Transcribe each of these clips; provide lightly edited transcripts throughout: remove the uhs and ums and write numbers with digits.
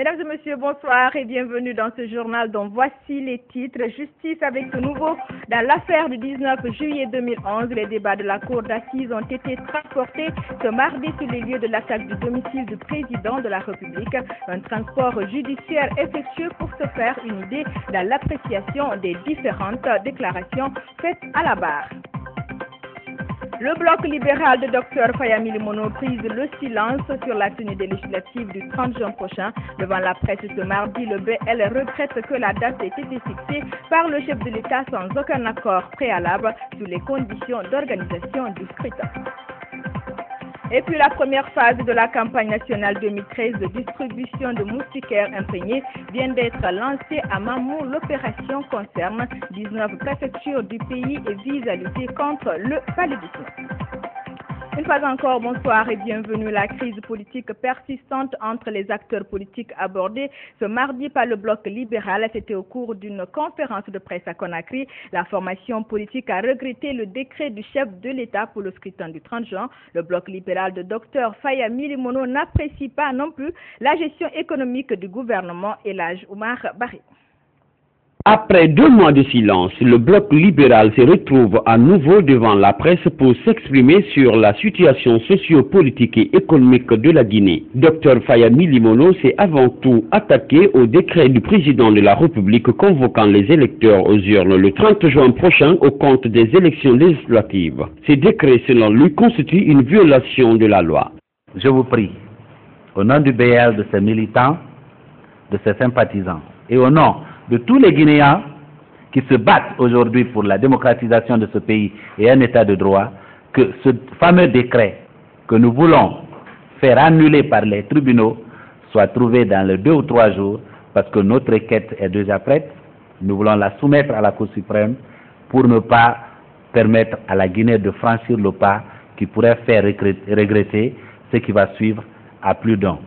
Mesdames et messieurs, bonsoir et bienvenue dans ce journal dont voici les titres. Justice avec ce nouveau. Dans l'affaire du 19 juillet 2011, les débats de la cour d'assises ont été transportés ce mardi sur les lieux de l'attaque du domicile du président de la République. Un transport judiciaire effectué pour se faire une idée dans l'appréciation des différentes déclarations faites à la barre. Le bloc libéral de Dr Faya Milimono prise le silence sur la tenue des législatives du 30 juin prochain. Devant la presse ce mardi, le BL regrette que la date ait été fixée par le chef de l'État sans aucun accord préalable sur les conditions d'organisation du scrutin. Et puis la première phase de la campagne nationale 2013 de distribution de moustiquaires imprégnés vient d'être lancée à Mamou. L'opération concerne 19 préfectures du pays et vise à lutter contre le paludisme. Une fois encore, bonsoir et bienvenue. La crise politique persistante entre les acteurs politiques abordée ce mardi par le bloc libéral. C'était au cours d'une conférence de presse à Conakry. La formation politique a regretté le décret du chef de l'État pour le scrutin du 30 juin. Le bloc libéral de Dr Faya Milimono n'apprécie pas non plus la gestion économique du gouvernement. Elhadj Oumar Barry. Après 2 mois de silence, le bloc libéral se retrouve à nouveau devant la presse pour s'exprimer sur la situation socio-politique et économique de la Guinée. Dr Faya Milimono s'est avant tout attaqué au décret du président de la République convoquant les électeurs aux urnes le 30 juin prochain au compte des élections législatives. Ces décrets, selon lui, constituent une violation de la loi. Je vous prie, au nom du BL, de ses militants, de ses sympathisants et au nom de tous les Guinéens qui se battent aujourd'hui pour la démocratisation de ce pays et un état de droit, que ce fameux décret que nous voulons faire annuler par les tribunaux soit trouvé dans les 2 ou 3 jours, parce que notre requête est déjà prête. Nous voulons la soumettre à la Cour suprême pour ne pas permettre à la Guinée de franchir le pas qui pourrait faire regretter ce qui va suivre à plus d'un.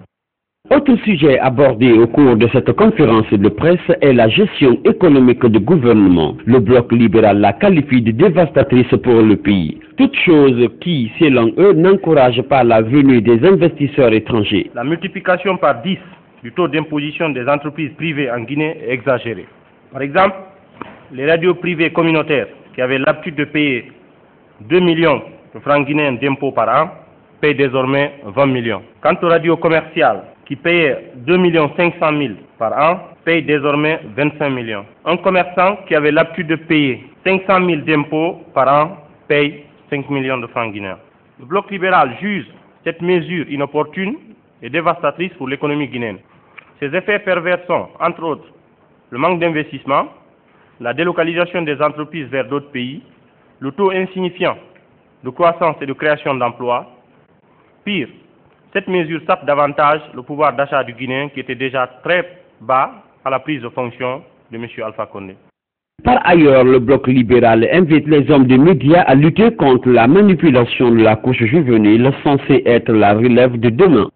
Autre sujet abordé au cours de cette conférence de presse est la gestion économique du gouvernement. Le bloc libéral la qualifie de dévastatrice pour le pays. Toute chose qui, selon eux, n'encourage pas la venue des investisseurs étrangers. La multiplication par 10 du taux d'imposition des entreprises privées en Guinée est exagérée. Par exemple, les radios privées communautaires qui avaient l'habitude de payer 2 millions de francs guinéens d'impôts par an payent désormais 20 millions. Quant aux radios commerciales qui payaient 2 500 000 par an, paye désormais 25 millions. Un commerçant qui avait l'habitude de payer 500 000 d'impôts par an paye 5 millions de francs guinéens. Le bloc libéral juge cette mesure inopportune et dévastatrice pour l'économie guinéenne. Ses effets pervers sont, entre autres, le manque d'investissement, la délocalisation des entreprises vers d'autres pays, le taux insignifiant de croissance et de création d'emplois. Pire, cette mesure sape davantage le pouvoir d'achat du Guinéen qui était déjà très bas à la prise de fonction de M. Alpha Condé. Par ailleurs, le bloc libéral invite les hommes des médias à lutter contre la manipulation de la couche juvénile censée être la relève de demain.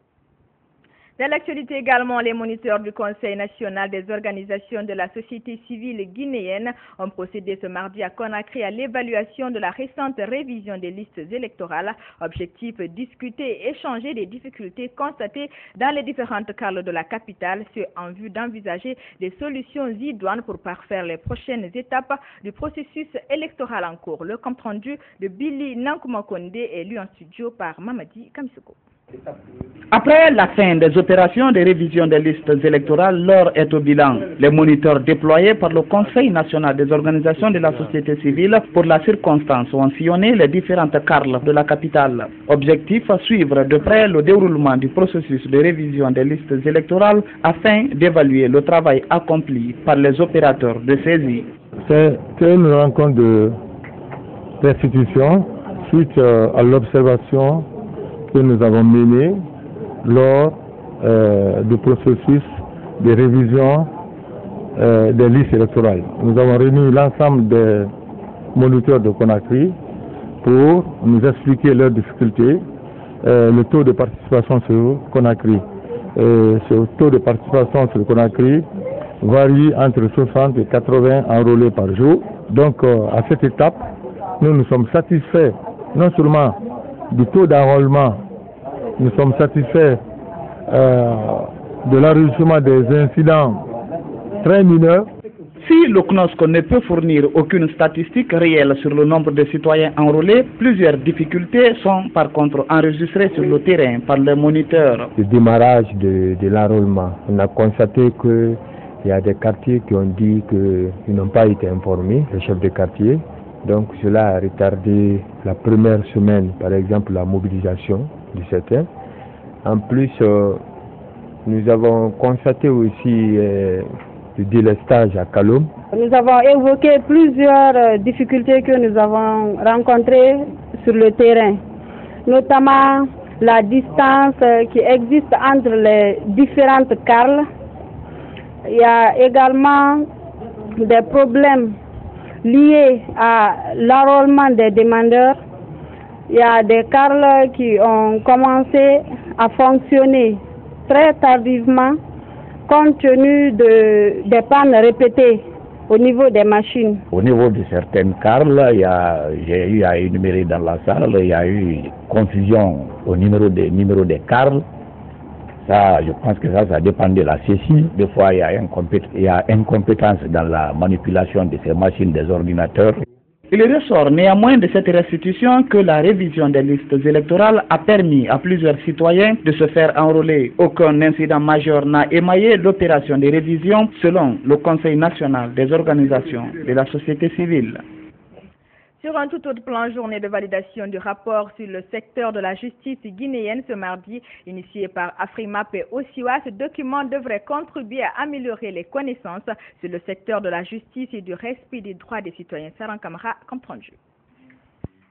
Dans l'actualité également, les moniteurs du Conseil national des organisations de la société civile guinéenne ont procédé ce mardi à Conakry à l'évaluation de la récente révision des listes électorales. Objectif, discuter et échanger des difficultés constatées dans les différentes carles de la capitale, ce en vue d'envisager des solutions idoines pour parfaire les prochaines étapes du processus électoral en cours. Le compte-rendu de Billy Nankumakonde est lu en studio par Mamadi Kamisoko. Après la fin des opérations de révision des listes électorales, l'heure est au bilan. Les moniteurs déployés par le Conseil national des organisations de la société civile pour la circonstance ont sillonné les différentes carles de la capitale. Objectif, suivre de près le déroulement du processus de révision des listes électorales afin d'évaluer le travail accompli par les opérateurs de saisie. C'est une rencontre d'institutions suite à l'observation que nous avons mené lors du processus de révision des listes électorales. Nous avons réuni l'ensemble des moniteurs de Conakry pour nous expliquer leurs difficultés, le taux de participation sur Conakry. Ce taux de participation sur Conakry varie entre 60 et 80 enrôlés par jour. Donc à cette étape, nous sommes satisfaits non seulement du taux d'enrôlement, nous sommes satisfaits de l'enregistrement des incidents très mineurs. Si le CNOSC ne peut fournir aucune statistique réelle sur le nombre de citoyens enrôlés, plusieurs difficultés sont par contre enregistrées sur le terrain par les moniteurs. Le démarrage de l'enrôlement, on a constaté qu'il y a des quartiers qui ont dit qu'ils n'ont pas été informés, les chefs de quartier. Donc cela a retardé la première semaine, par exemple, la mobilisation de certains. En plus, nous avons constaté aussi le délestage à Kalom. Nous avons évoqué plusieurs difficultés que nous avons rencontrées sur le terrain, notamment la distance qui existe entre les différentes carles. Il y a également des problèmes liés à l'enrôlement des demandeurs. Il y a des carles qui ont commencé à fonctionner très tardivement compte tenu des pannes répétées au niveau des machines. Au niveau de certaines carles, j'ai eu à énumérer dans la salle, il y a eu confusion au numéro des carles. Ça, je pense que ça dépend de la CECI. Des fois, il y a incompétence dans la manipulation de ces machines, des ordinateurs. Il ressort néanmoins de cette restitution que la révision des listes électorales a permis à plusieurs citoyens de se faire enrôler. Aucun incident majeur n'a émaillé l'opération de révision selon le Conseil national des organisations de la société civile. Sur un tout autre plan, journée de validation du rapport sur le secteur de la justice guinéenne ce mardi, initié par Afrimap et Osiwa, ce document devrait contribuer à améliorer les connaissances sur le secteur de la justice et du respect des droits des citoyens. Saran Kamara, comprendre.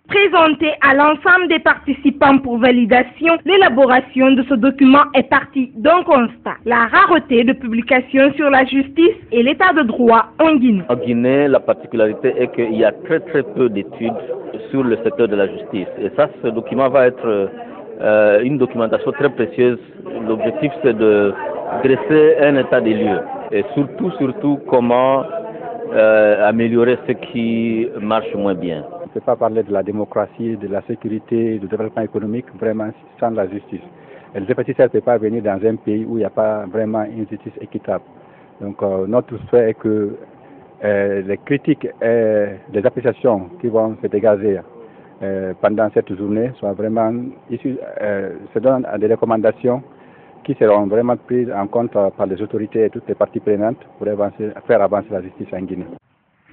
Présenté à l'ensemble des participants pour validation, l'élaboration de ce document est partie d'un constat: la rareté de publications sur la justice et l'état de droit en Guinée. En Guinée, la particularité est qu'il y a très peu d'études sur le secteur de la justice. Et ça, ce document va être une documentation très précieuse. L'objectif, c'est de dresser un état des lieux et surtout comment améliorer ce qui marche moins bien. On ne peut pas parler de la démocratie, de la sécurité, du développement économique vraiment sans la justice. Et le déficit ne peut pas venir dans un pays où il n'y a pas vraiment une justice équitable. Donc notre souhait est que les critiques et les appréciations qui vont se dégager pendant cette journée soient vraiment issues, se donnent des recommandations qui seront vraiment prises en compte par les autorités et toutes les parties prenantes pour faire avancer la justice en Guinée.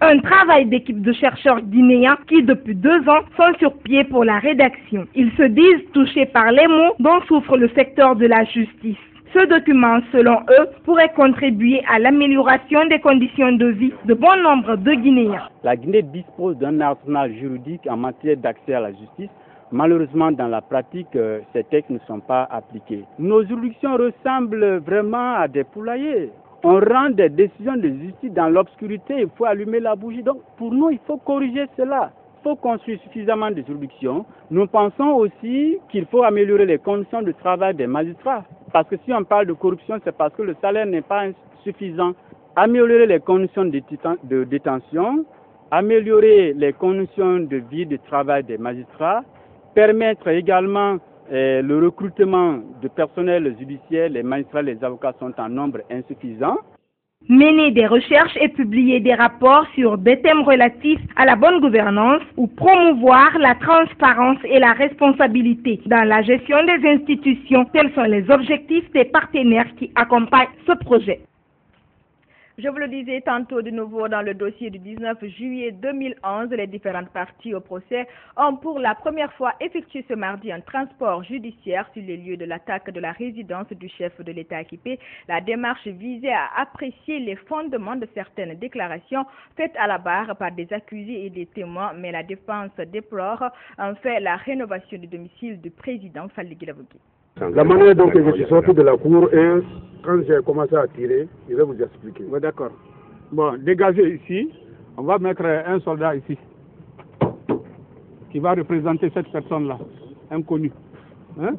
Un travail d'équipe de chercheurs guinéens qui, depuis 2 ans, sont sur pied pour la rédaction. Ils se disent touchés par les maux dont souffre le secteur de la justice. Ce document, selon eux, pourrait contribuer à l'amélioration des conditions de vie de bon nombre de Guinéens. La Guinée dispose d'un arsenal juridique en matière d'accès à la justice. Malheureusement, dans la pratique, ces textes ne sont pas appliqués. Nos juridictions ressemblent vraiment à des poulaillers. On rend des décisions de justice dans l'obscurité, il faut allumer la bougie. Donc pour nous, il faut corriger cela. Il faut construire suffisamment de juridictions. Nous pensons aussi qu'il faut améliorer les conditions de travail des magistrats. Parce que si on parle de corruption, c'est parce que le salaire n'est pas suffisant. Améliorer les conditions de détention, améliorer les conditions de vie, de travail des magistrats, permettre également le recrutement de personnel judiciaire, les magistrats, les avocats sont en nombre insuffisant. Mener des recherches et publier des rapports sur des thèmes relatifs à la bonne gouvernance ou promouvoir la transparence et la responsabilité dans la gestion des institutions. Tels sont les objectifs des partenaires qui accompagnent ce projet. Je vous le disais tantôt de nouveau dans le dossier du 19 juillet 2011, les différentes parties au procès ont pour la première fois effectué ce mardi un transport judiciaire sur les lieux de l'attaque de la résidence du chef de l'État équipé. La démarche visait à apprécier les fondements de certaines déclarations faites à la barre par des accusés et des témoins, mais la défense déplore en fait la rénovation du domicile du président Fally Guirassy. La manière dont je suis sorti de la cour et quand j'ai commencé à tirer, je vais vous expliquer. Oui, d'accord. Bon, dégagez ici. On va mettre un soldat ici qui va représenter cette personne-là, inconnue. Hein?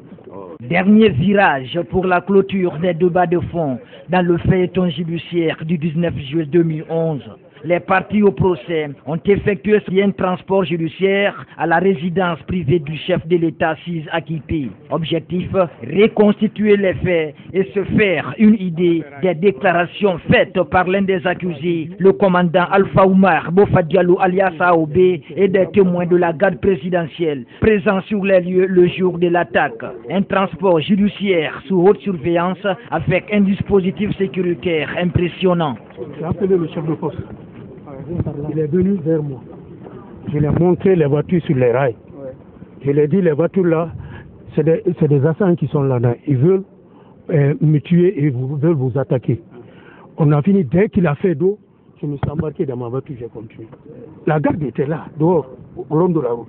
Dernier virage pour la clôture des débats de fond dans le feuilleton judiciaire du 19 juillet 2011. Les parties au procès ont effectué un transport judiciaire à la résidence privée du chef de l'État assise à Kipé. Objectif, reconstituer les faits et se faire une idée des déclarations faites par l'un des accusés, le commandant Alpha Oumar Bofa Diallo alias AOB, et des témoins de la garde présidentielle présents sur les lieux le jour de l'attaque. Un transport judiciaire sous haute surveillance avec un dispositif sécuritaire impressionnant. J'ai appelé le chef de poste. Il est venu vers moi. Je lui ai montré les voitures sur les rails. Je lui ai dit, les voitures là, c'est des assaillants qui sont là-dedans. Ils veulent me tuer et veulent vous attaquer. On a fini, dès qu'il a fait d'eau, je me suis embarqué dans ma voiture, j'ai continué. La garde était là, dehors, au long de la route.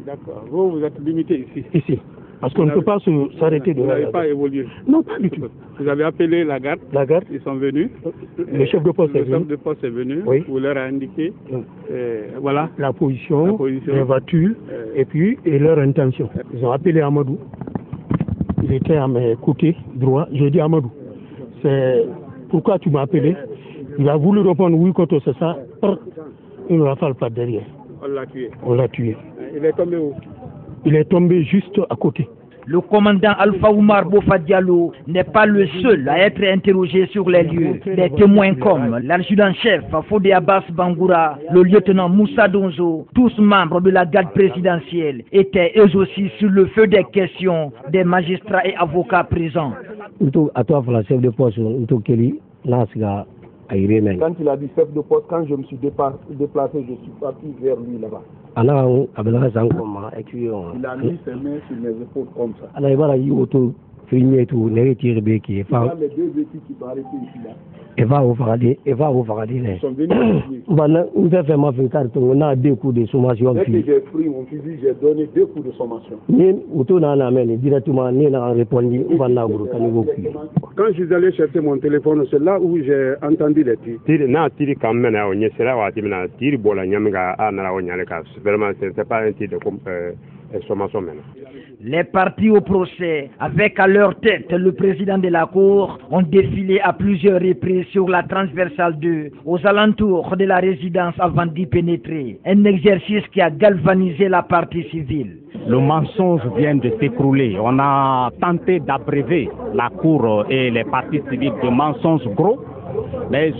D'accord. Vous êtes limité ici. Ici. Parce qu'on ne peut pas s'arrêter de là. Vous n'avez pas évolué? Non, pas du tout. Vous avez appelé la garde? La garde. Ils sont venus. Le chef de poste est venu. Le chef de poste est venu. Oui. Vous leur avez indiqué voilà, la position, les voitures, et leur intention. Ils ont appelé Amadou. Il était à mes côtés droits. J'ai dit, Amadou, c'est pourquoi tu m'as appelé? Il a voulu répondre oui, quand c'est ça. Une rafale par derrière. On l'a tué. On l'a tué. Il est tombé où? Il est tombé juste à côté. Le commandant Alpha Oumar Bofa Diallo n'est pas le seul à être interrogé sur les lieux. Des témoins comme l'adjudant-chef Fodé Abbas Bangoura, le lieutenant Moussa Donzo, tous membres de la garde présidentielle, étaient eux aussi sur le feu des questions des magistrats et avocats présents. À toi, le chef de poste, quand il a dit chef de poste, quand je me suis déplacé, je suis parti vers lui là-bas. Il a mis ses mains sur mes épaules comme ça. Il y a les deux équipes qui sont arrêtées ici là. Ils sont venus. On a 2 coups de sommation. Dès que j'ai pris mon fusil, j'ai donné 2 coups de sommation. Directement, répondu. Quand je suis allé chercher mon téléphone, c'est là où j'ai entendu les tirs. C'est pas un tir de sommation maintenant. Les partis au procès, avec à leur tête le président de la Cour, ont défilé à plusieurs reprises sur la transversale 2, aux alentours de la résidence avant d'y pénétrer. Un exercice qui a galvanisé la partie civile. Le mensonge vient de s'écrouler. On a tenté d'abréver la Cour et les parties civiles de mensonges gros, mais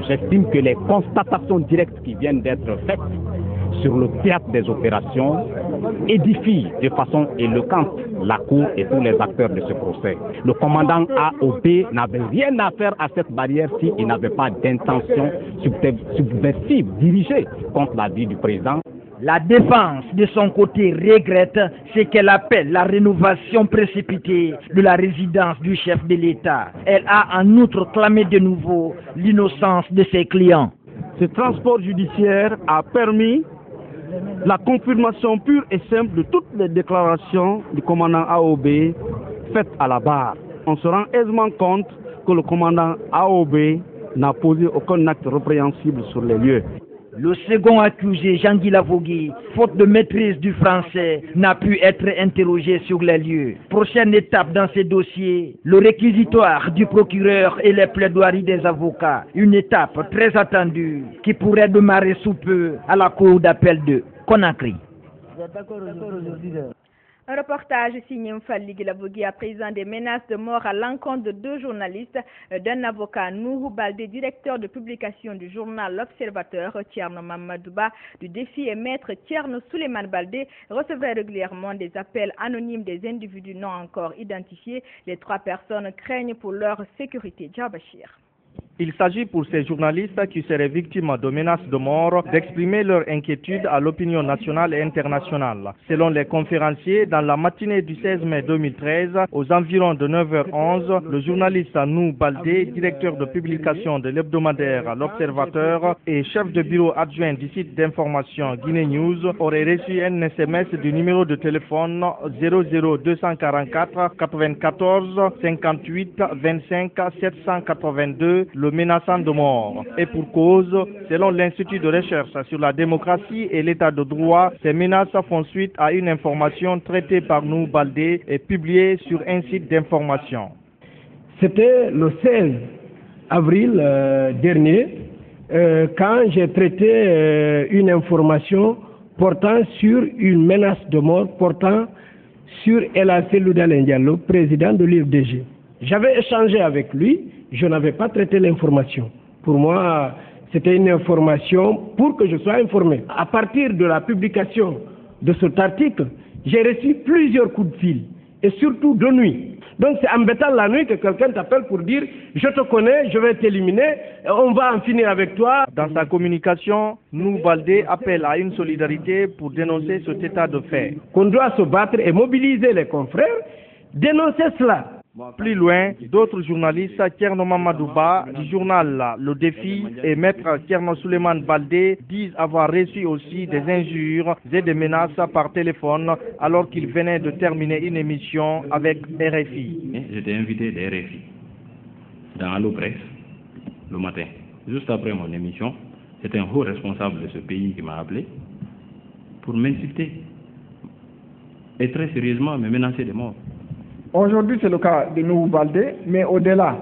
j'estime que les constatations directes qui viennent d'être faites sur le théâtre des opérations édifie de façon éloquente la Cour et tous les acteurs de ce procès. Le commandant AOB n'avait rien à faire à cette barrière s'il n'avait pas d'intention subversive dirigée contre la vie du président. La défense, de son côté, regrette ce qu'elle appelle la rénovation précipitée de la résidence du chef de l'État. Elle a en outre clamé de nouveau l'innocence de ses clients. Ce transport judiciaire a permis la confirmation pure et simple de toutes les déclarations du commandant AOB faites à la barre. On se rend aisément compte que le commandant AOB n'a posé aucun acte répréhensible sur les lieux. Le second accusé, Jean-Guy Lavogui, faute de maîtrise du français, n'a pu être interrogé sur les lieux. Prochaine étape dans ce dossier, le réquisitoire du procureur et les plaidoiries des avocats. Une étape très attendue qui pourrait démarrer sous peu à la cour d'appel de Conakry. Un reportage signé Mfali Guilavogui à présent des menaces de mort à l'encontre de 2 journalistes, d'un avocat Nourou Baldé, directeur de publication du journal L'Observateur, Tierno Mamadouba du Défi et maître Tierno Souleymane Baldé recevraient régulièrement des appels anonymes des individus non encore identifiés. Les 3 personnes craignent pour leur sécurité. Djabachir. Il s'agit pour ces journalistes qui seraient victimes de menaces de mort d'exprimer leur inquiétude à l'opinion nationale et internationale. Selon les conférenciers, dans la matinée du 16 mai 2013, aux environs de 9h11, le journaliste Nou Baldé, directeur de publication de l'hebdomadaire L'Observateur et chef de bureau adjoint du site d'information Guinée News, aurait reçu un SMS du numéro de téléphone 00244 94 58 25 782, le menaçant de mort. Et pour cause, selon l'Institut de recherche sur la démocratie et l'état de droit, ces menaces font suite à une information traitée par nous Baldé et publiée sur un site d'information. C'était le 16 avril dernier quand j'ai traité une information portant sur une menace de mort, portant sur El Hassan Diallo, président de l'IFDG. J'avais échangé avec lui, je n'avais pas traité l'information. Pour moi, c'était une information pour que je sois informé. À partir de la publication de cet article, j'ai reçu plusieurs coups de fil, et surtout de nuit. Donc c'est embêtant la nuit que quelqu'un t'appelle pour dire « je te connais, je vais t'éliminer, on va en finir avec toi ». Dans sa communication, Nuhu Baldé appelle à une solidarité pour dénoncer cet état de fait. Qu'on doit se battre et mobiliser les confrères, dénoncer cela. Plus loin, d'autres journalistes, Thierno Mamadouba du journal Le Défi et Maître Thierno Souleymane Baldé disent avoir reçu aussi des injures et des menaces par téléphone alors qu'ils venaient de terminer une émission avec RFI. J'étais invité de RFI dans Allo Presse le matin. Juste après mon émission, c'est un haut responsable de ce pays qui m'a appelé pour m'insulter et très sérieusement me menacer de mort. Aujourd'hui, c'est le cas de Nuhu Baldé, mais au-delà,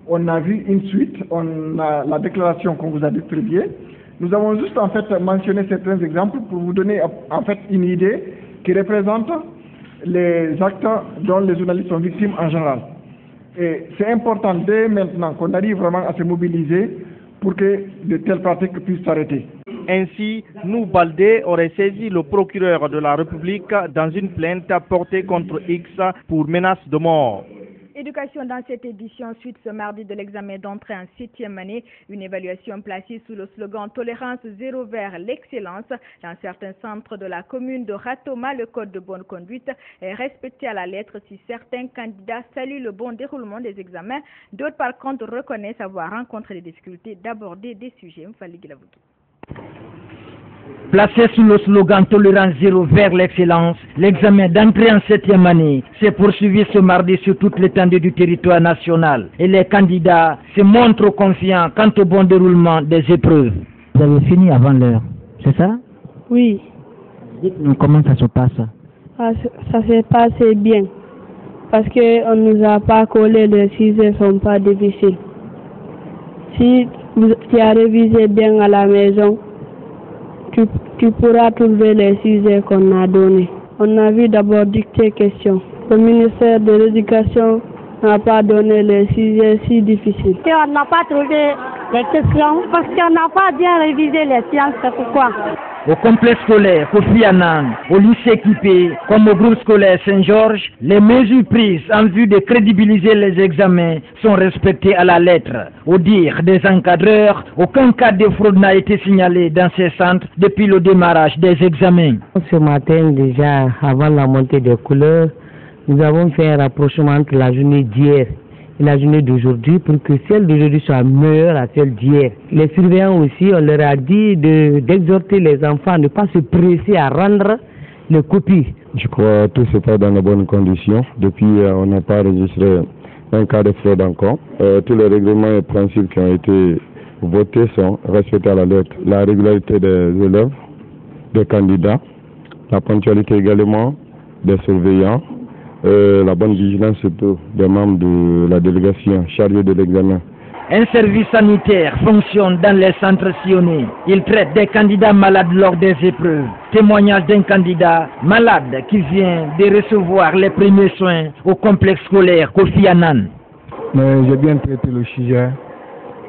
on a vu une suite, on a la déclaration qu'on vous a distribuée. Nous avons juste en fait mentionné certains exemples pour vous donner en fait une idée qui représente les actes dont les journalistes sont victimes en général. Et c'est important dès maintenant qu'on arrive vraiment à se mobiliser pour que de telles pratiques puissent s'arrêter. Ainsi, Nuhu Baldé aurait saisi le procureur de la République dans une plainte portée contre X pour menace de mort. Éducation dans cette édition, suite ce mardi de l'examen d'entrée en 7e année, une évaluation placée sous le slogan Tolérance zéro vers l'excellence. Dans certains centres de la commune de Ratoma, le code de bonne conduite est respecté à la lettre si certains candidats saluent le bon déroulement des examens. D'autres par contre reconnaissent avoir rencontré des difficultés d'aborder des sujets. Placé sous le slogan Tolérance zéro vers l'excellence, l'examen d'entrée en 7e année s'est poursuivi ce mardi sur toute l'étendue du territoire national et les candidats se montrent confiants quant au bon déroulement des épreuves. Vous avez fini avant l'heure, c'est ça? Oui. Dites-nous comment ça se passe? Ça s'est passé bien parce qu'on ne nous a pas collé, les sujets ne sont pas difficiles. Si tu as révisé bien à la maison, tu pourras trouver les sujets qu'on a donnés. On a vu d'abord dicter questions. Le ministère de l'Éducation n'a pas donné les sujets si difficiles. On n'a pas trouvé les questions parce qu'on n'a pas bien révisé les sciences, c'est pourquoi. Au complexe scolaire Kofi Annan, au lycée Kipé, comme au groupe scolaire Saint-Georges, les mesures prises en vue de crédibiliser les examens sont respectées à la lettre. Au dire des encadreurs, aucun cas de fraude n'a été signalé dans ces centres depuis le démarrage des examens. Ce matin, déjà, avant la montée des couleurs, nous avons fait un rapprochement entre la journée d'hier et la journée d'aujourd'hui pour que celle d'aujourd'hui soit meilleure à celle d'hier. Les surveillants aussi, on leur a dit d'exhorter les enfants à ne pas se presser à rendre les copies. Je crois que tout se passe dans de bonnes conditions. Depuis, on n'a pas enregistré un cas de fraude encore. Tous les règlements et principes qui ont été votés sont respectés à la lettre. La régularité des élèves, des candidats, la ponctualité également des surveillants, la bonne vigilance surtout des membres de la délégation chargée de l'examen. Un service sanitaire fonctionne dans les centres sillonnés. Il traite des candidats malades lors des épreuves. Témoignage d'un candidat malade qui vient de recevoir les premiers soins au complexe scolaire Kofi Annan. Mais j'ai bien traité le sujet.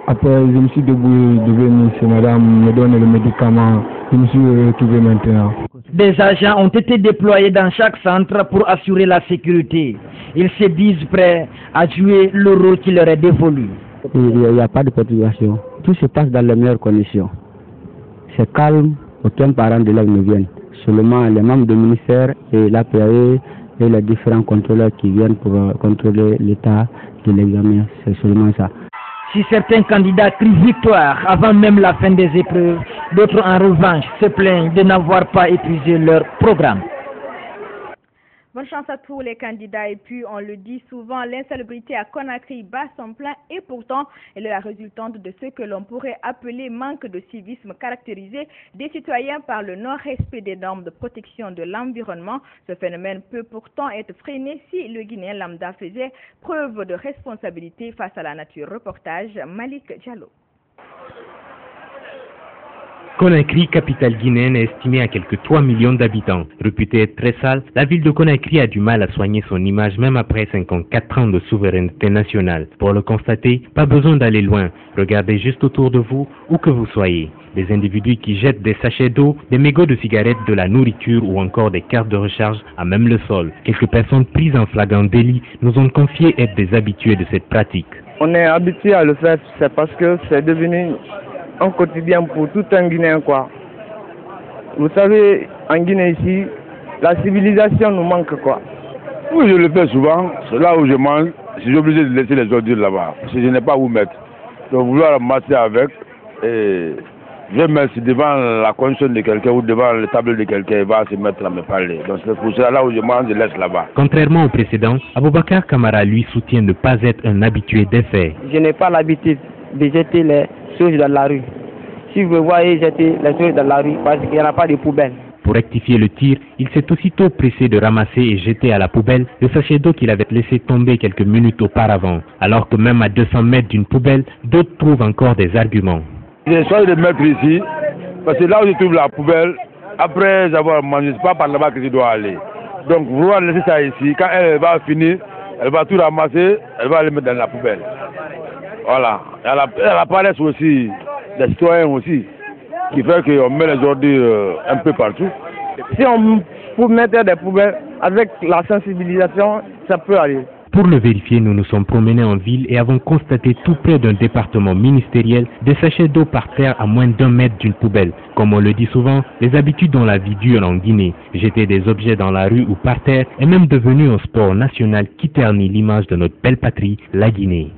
Après, je me suis debout de venir chez madame me donner le médicament. Je me suis retrouvé maintenant. Des agents ont été déployés dans chaque centre pour assurer la sécurité. Ils se disent prêts à jouer le rôle qui leur est dévolu. Il n'y a pas de perturbation. Tout se passe dans les meilleures conditions. C'est calme, aucun parent d'élèves ne vient. Seulement les membres du ministère et l'APAE et les différents contrôleurs qui viennent pour contrôler l'état de l'examen. C'est seulement ça. Si certains candidats crient victoire avant même la fin des épreuves, d'autres en revanche se plaignent de n'avoir pas épuisé leur programme. Bonne chance à tous les candidats et puis on le dit souvent, l'insalubrité à Conakry bat son plein et pourtant elle est la résultante de ce que l'on pourrait appeler manque de civisme caractérisé des citoyens par le non-respect des normes de protection de l'environnement. Ce phénomène peut pourtant être freiné si le Guinéen lambda faisait preuve de responsabilité face à la nature. Reportage Malik Diallo. Conakry, capitale guinéenne, est estimée à quelques 3 millions d'habitants. Réputée être très sale, la ville de Conakry a du mal à soigner son image même après 54 ans de souveraineté nationale. Pour le constater, pas besoin d'aller loin. Regardez juste autour de vous, où que vous soyez. Des individus qui jettent des sachets d'eau, des mégots de cigarettes, de la nourriture ou encore des cartes de recharge à même le sol. Quelques personnes prises en flagrant délit nous ont confié être des habitués de cette pratique. On est habitué à le faire, c'est parce que c'est devenu un quotidien pour tout un Guinéen, quoi. Vous savez, en Guinée ici, la civilisation nous manque, quoi. Oui, je le fais souvent. C'est là où je mange. Je suis obligé de laisser les ordures là-bas. Parce que je n'ai pas où mettre. Donc, vouloir ramasser avec, et je vais mettre devant la console de quelqu'un ou devant la table de quelqu'un, il va se mettre à me parler. Donc, c'est pour ça, là où je mange, je laisse là-bas. Contrairement au précédent, Aboubacar Kamara lui soutient ne pas être un habitué des faits. Je n'ai pas l'habitude de jeter les choses dans la rue. Si vous voyez jeter les choses dans la rue, parce qu'il n'y a pas de poubelle. Pour rectifier le tir, il s'est aussitôt pressé de ramasser et jeter à la poubelle le sachet d'eau qu'il avait laissé tomber quelques minutes auparavant. Alors que même à 200 mètres d'une poubelle, d'autres trouvent encore des arguments. J'ai choisi de mettre ici, parce que là où je trouve la poubelle, après avoir mangé, c'est pas par là-bas que je dois aller. Donc vouloir laisser ça ici, quand elle va finir, elle va tout ramasser, elle va le mettre dans la poubelle. Voilà. Elle a paresse aussi des citoyens aussi, qui fait qu'on met les ordures un peu partout. Si on peut mettre des poubelles avec la sensibilisation, ça peut aller. Pour le vérifier, nous nous sommes promenés en ville et avons constaté tout près d'un département ministériel des sachets d'eau par terre à moins d'1 mètre d'une poubelle. Comme on le dit souvent, les habitudes ont la vie dure en Guinée. Jeter des objets dans la rue ou par terre est même devenu un sport national qui ternit l'image de notre belle patrie, la Guinée.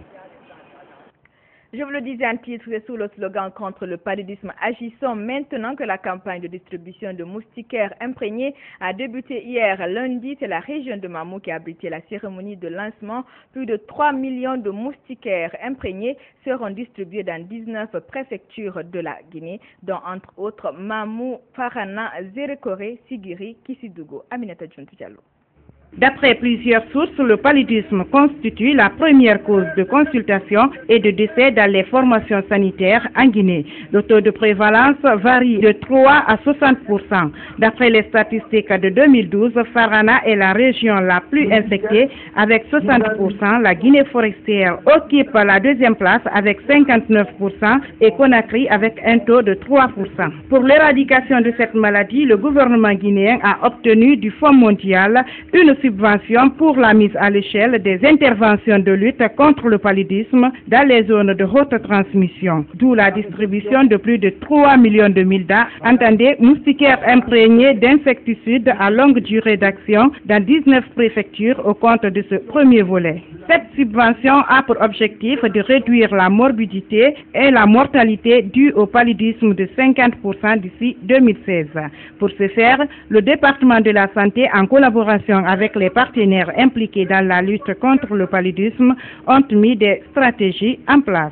Je vous le disais en titre, c'est sous le slogan contre le paludisme. Agissons maintenant que la campagne de distribution de moustiquaires imprégnés a débuté hier. Lundi, c'est la région de Mamou qui a abrité la cérémonie de lancement. Plus de 3 millions de moustiquaires imprégnés seront distribués dans 19 préfectures de la Guinée, dont entre autres Mamou, Farana, Zérékoré, Sigiri, Kissidougou. Aminata Djontou Diallo. D'après plusieurs sources, le paludisme constitue la première cause de consultation et de décès dans les formations sanitaires en Guinée. Le taux de prévalence varie de 3 à 60%. D'après les statistiques de 2012, Farana est la région la plus infectée avec 60%. La Guinée forestière occupe la deuxième place avec 59% et Conakry avec un taux de 3%. Pour l'éradication de cette maladie, le gouvernement guinéen a obtenu du Fonds mondial une subvention pour la mise à l'échelle des interventions de lutte contre le paludisme dans les zones de haute transmission, d'où la distribution de plus de 3 millions de mildas, entendez, moustiquaires imprégnés d'insecticides à longue durée d'action dans 19 préfectures au compte de ce premier volet. Cette subvention a pour objectif de réduire la morbidité et la mortalité due au paludisme de 50% d'ici 2016. Pour ce faire, le département de la santé, en collaboration avec les partenaires impliqués dans la lutte contre le paludisme, ont mis des stratégies en place.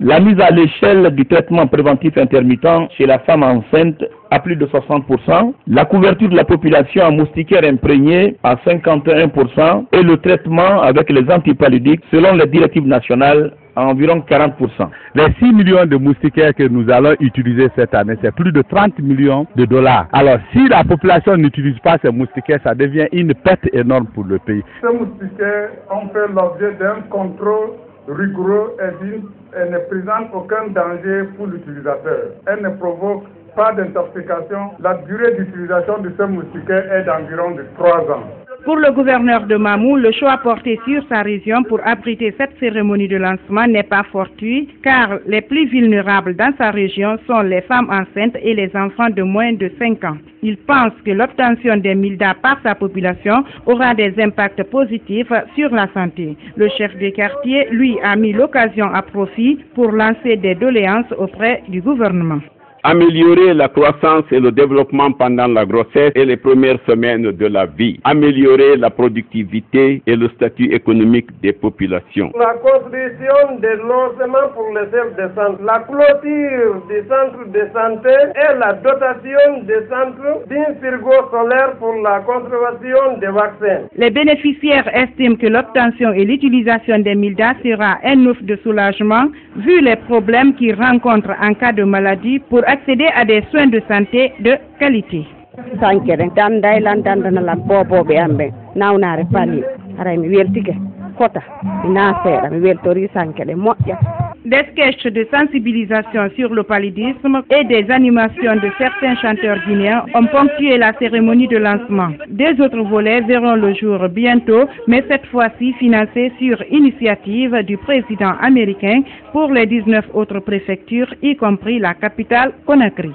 La mise à l'échelle du traitement préventif intermittent chez la femme enceinte à plus de 60%, la couverture de la population en moustiquaires imprégnés à 51% et le traitement avec les antipaludiques selon les directives nationales à environ 40%. Les 6 millions de moustiquaires que nous allons utiliser cette année, c'est plus de 30 millions de dollars. Alors, si la population n'utilise pas ces moustiquaires, ça devient une perte énorme pour le pays. Ces moustiquaires ont fait l'objet d'un contrôle rigoureux et ne présentent aucun danger pour l'utilisateur. Elles ne provoquent pas d'intoxication. La durée d'utilisation de ces moustiquaires est d'environ de 3 ans. Pour le gouverneur de Mamou, le choix porté sur sa région pour abriter cette cérémonie de lancement n'est pas fortuit, car les plus vulnérables dans sa région sont les femmes enceintes et les enfants de moins de 5 ans. Il pense que l'obtention des mildas par sa population aura des impacts positifs sur la santé. Le chef de quartier, lui, a mis l'occasion à profit pour lancer des doléances auprès du gouvernement. Améliorer la croissance et le développement pendant la grossesse et les premières semaines de la vie. Améliorer la productivité et le statut économique des populations. La construction des logements pour les chefs de centre, la clôture des centres de santé et la dotation des centres d'un frigo solaire pour la conservation des vaccins. Les bénéficiaires estiment que l'obtention et l'utilisation des mildas sera un ouf de soulagement vu les problèmes qu'ils rencontrent en cas de maladie pour accéder à des soins de santé de qualité. Des sketchs de sensibilisation sur le paludisme et des animations de certains chanteurs guinéens ont ponctué la cérémonie de lancement. Des autres volets verront le jour bientôt, mais cette fois-ci financés sur initiative du président américain pour les 19 autres préfectures, y compris la capitale Conakry.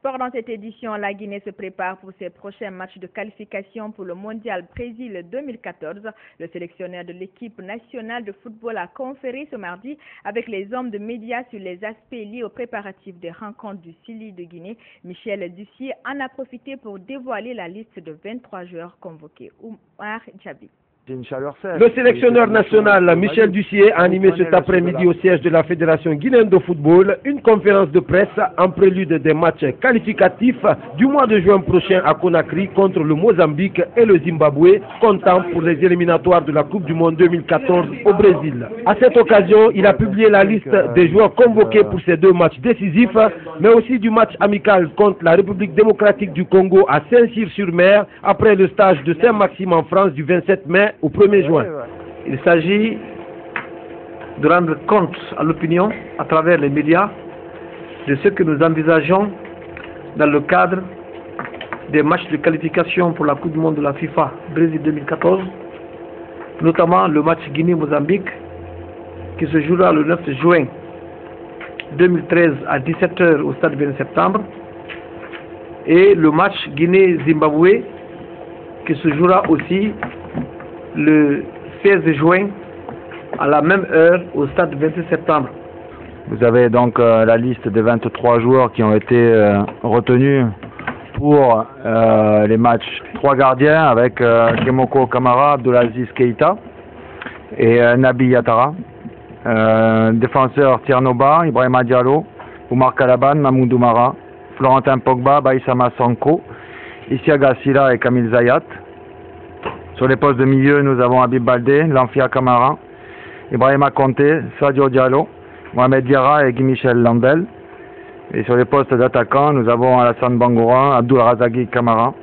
Sport dans cette édition, la Guinée se prépare pour ses prochains matchs de qualification pour le Mondial Brésil 2014. Le sélectionneur de l'équipe nationale de football a conféré ce mardi avec les hommes de médias sur les aspects liés aux préparatifs des rencontres du Sili de Guinée. Michel Dussier en a profité pour dévoiler la liste de 23 joueurs convoqués. Oumar Djabi. Le sélectionneur national Michel Dussier a animé cet après-midi au siège de la Fédération guinéenne de football une conférence de presse en prélude des matchs qualificatifs du mois de juin prochain à Conakry contre le Mozambique et le Zimbabwe, comptant pour les éliminatoires de la Coupe du Monde 2014 au Brésil. À cette occasion, il a publié la liste des joueurs convoqués pour ces deux matchs décisifs, mais aussi du match amical contre la République démocratique du Congo à Saint-Cyr-sur-Mer après le stage de Saint-Maxime en France du 27 mai au 1er juin. Il s'agit de rendre compte à l'opinion, à travers les médias, de ce que nous envisageons dans le cadre des matchs de qualification pour la Coupe du Monde de la FIFA Brésil 2014, notamment le match Guinée-Mozambique qui se jouera le 9 juin 2013 à 17 h au stade 20 septembre et le match Guinée-Zimbabwe qui se jouera aussi le 16 juin à la même heure au stade 26 septembre. Vous avez donc la liste des 23 joueurs qui ont été retenus pour les matchs. 3 gardiens avec Kemoko Kamara, Abdulaziz Keita et Nabi Yatara. Défenseurs Tiernoba, Ibrahima Diallo, Oumar Kalaban, Mamoudou Mara, Florentin Pogba, Baïsama Sanko, Isiaga Silla et Kamil Zayat. Sur les postes de milieu, nous avons Habib Baldé, Lanfia Kamara, Ibrahima Konté, Sadio Diallo, Mohamed Diarra et Guy Michel Lambel. Et sur les postes d'attaquants, nous avons Alassane Bangoura, Abdul Razagui Kamara,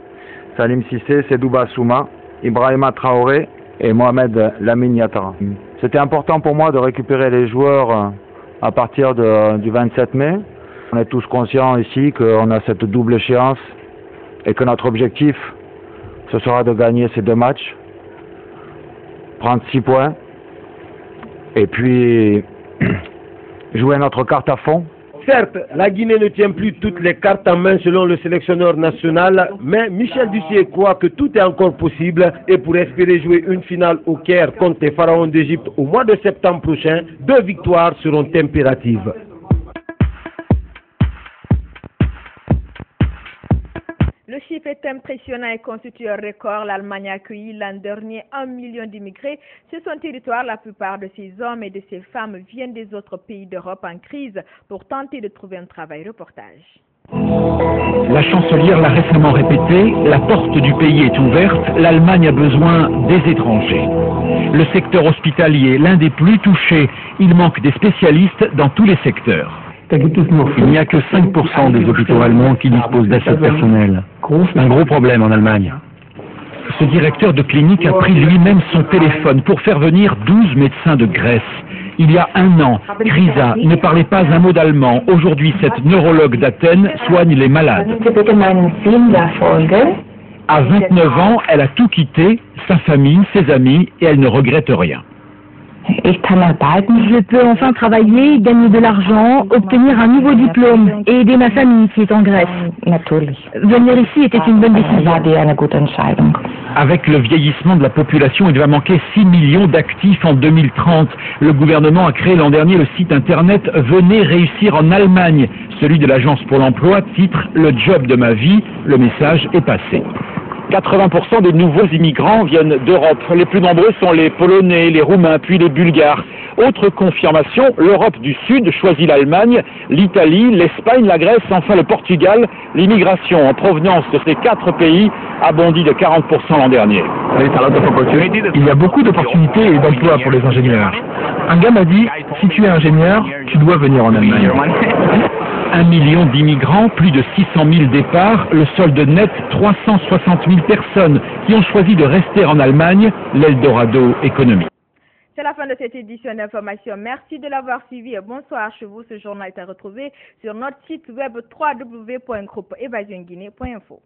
Salim Sissé, Sedouba Souma, Ibrahima Traoré et Mohamed Lamine Yatara. C'était important pour moi de récupérer les joueurs à partir du 27 mai. On est tous conscients ici qu'on a cette double échéance et que notre objectif, ce sera de gagner ces 2 matchs, prendre 6 points et puis jouer notre carte à fond. Certes, la Guinée ne tient plus toutes les cartes en main selon le sélectionneur national, mais Michel Dussier croit que tout est encore possible et pour espérer jouer une finale au Caire contre les pharaons d'Égypte au mois de septembre prochain, 2 victoires seront impératives. Le chiffre est impressionnant et constitue un record. L'Allemagne a accueilli l'an dernier 1 million d'immigrés sur son territoire. La plupart de ces hommes et de ces femmes viennent des autres pays d'Europe en crise pour tenter de trouver un travail. Reportage. La chancelière l'a récemment répété, la porte du pays est ouverte, l'Allemagne a besoin des étrangers. Le secteur hospitalier, l'un des plus touchés, il manque des spécialistes dans tous les secteurs. Il n'y a que 5% des hôpitaux allemands qui disposent d'assez de personnel. Un gros problème en Allemagne. Ce directeur de clinique a pris lui-même son téléphone pour faire venir 12 médecins de Grèce. Il y a 1 an, Grisa ne parlait pas un mot d'allemand. Aujourd'hui, cette neurologue d'Athènes soigne les malades. À 29 ans, elle a tout quitté, sa famille, ses amis, et elle ne regrette rien. Je peux enfin travailler, gagner de l'argent, obtenir un nouveau diplôme et aider ma famille qui est en Grèce. Venir ici était une bonne décision. Avec le vieillissement de la population, il va manquer 6 millions d'actifs en 2030. Le gouvernement a créé l'an dernier le site internet Venez réussir en Allemagne. Celui de l'Agence pour l'emploi titre Le job de ma vie. Le message est passé. 80% des nouveaux immigrants viennent d'Europe. Les plus nombreux sont les Polonais, les Roumains, puis les Bulgares. Autre confirmation, l'Europe du Sud choisit l'Allemagne, l'Italie, l'Espagne, la Grèce, enfin le Portugal. L'immigration en provenance de ces 4 pays a bondi de 40% l'an dernier. Il y a beaucoup d'opportunités et d'emplois pour les ingénieurs. Un gars m'a dit, si tu es ingénieur, tu dois venir en Allemagne. 1 million d'immigrants, plus de 600 000 départs, le solde net 360 000 personnes qui ont choisi de rester en Allemagne, l'Eldorado économique. C'est la fin de cette édition d'information. Merci de l'avoir suivi et bonsoir chez vous. Ce journal est à retrouver sur notre site web www.groupeevasionguinée.info.